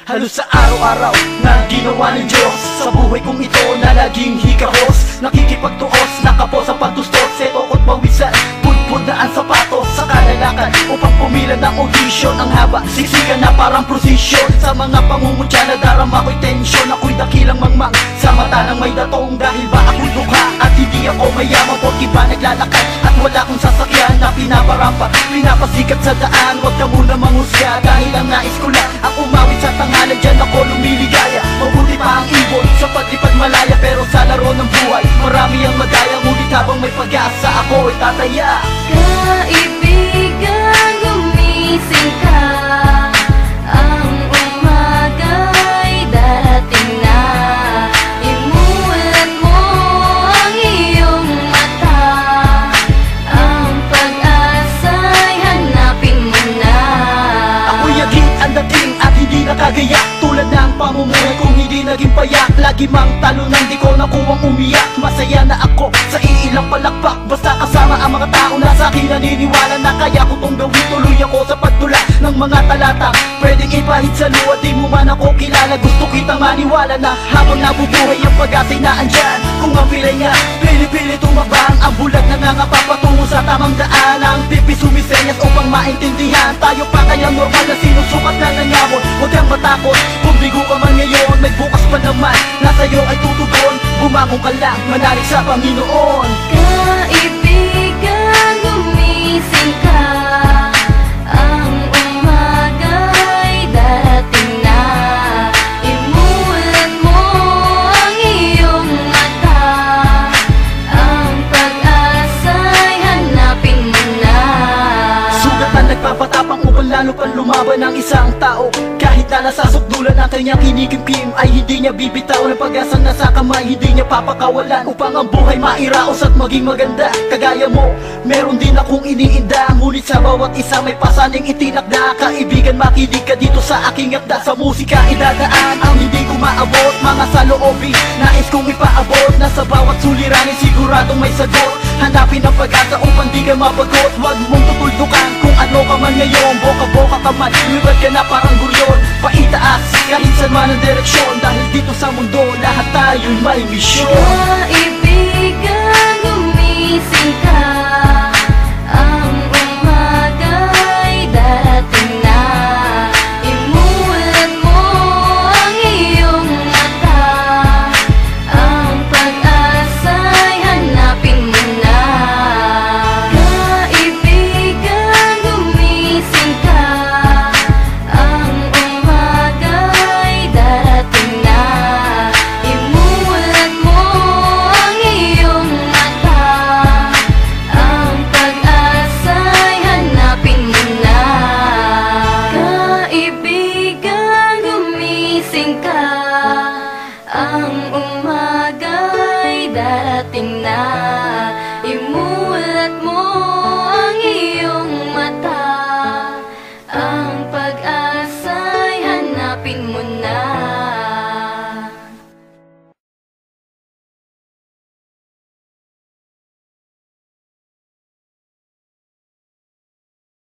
Halos sa araw-araw na ginawa ng Diyos sa buhay kong ito na laging hikahos. Nakikipagtuos, nakapos sa pagtustos, seto ko't pawisan, pudpud na ang sapatos sa kalalakan upang pumila ng audition. Ang haba, siksikan na parang prosesyon. Sa mga pangungutya na darama ko'y tensyon. Ako'y dakilang mangmang sa mata ng may datong. Dahil ba ako'y dukha at hindi ako mayaman, porki ba naglalakad at wala akong sasakyan na pinaparampa, pinapasikat sa daan. Huwag ka muna manghusga dahil ang nais ko lang ang umawit sa tangalan, dyan ako lumiligaya. Mabuti pa ang ibon sa paglipad malaya, pero sa laro ng buhay marami ang madaya. Ngunit habang may pag-asa ako'y tataya. Kaibigan, gumising ka, ang umaga'y darating na. Imulat mo ang iyong mata, ang pag-asa'y hanapin mo na. Ako'y agit ang dating at hindi nakagayak, tulad ng pamumuhay kung hindi naging payak. Lagi mang talo nang di ko nakuwang umiyak. Masaya na ako sa iilang palakpak, basta kasama ang mga tao na sa'kin naniniwala na kaya ko tong gawin. Tuloy ako sa pagtula ng mga talata, pwedeng ipahit sa luwa. Di mo man ako kilala, gusto kitang maniwala na habang nabubuhay ang pag-asa'y na andyan. Kung ang pilay nga, pili-pili tumabang, ang bulag na nga papatungo sa tamang daan. Ang tipi sumisenyas upang maintindihan, tayo pa kaya normal na sinusukat na nangyamon. Huwag kang matakot, kung bigo ka man ngayon, may bukas pa naman na sa'yo ay tutugon. Bumangon ka lang, manalig sa Panginoon. Kaibigan, gumising ka, ang umaga'y darating na. Imulat mo ang iyong mata, ang pag-asa'y hanapin mo na. Sugat na nagpapatapang upang lalo pang lumaban ng isang tao. Kahit na nasasukdulan ang kanyang kinikimkim, ay hindi niya bibitaw ng pag-asa na sa kamay. Hindi niya papakawalan upang ang buhay mairaos at maging maganda. Kagaya mo, meron din akong iniinda, ngunit sa bawat isa may pasaning itinakda. Kaibigan, makinig ka dito sa aking akda. Sa musika idadaan ang hindi ko maabot, mga saloobin nais kong ipaabot, na sa bawat suliranin siguradong may sagot. Hanapin ang pag-asa upang di ka mabagot. Huwag mong tutuldukan kung ano ka man ngayon, boka-boka ka man, lumipad ka na parang guryon. Paitaas kahit saan man ang direksyon, dahil dito sa mundo lahat tayo'y may misyon. Kaibigan, gumising ka,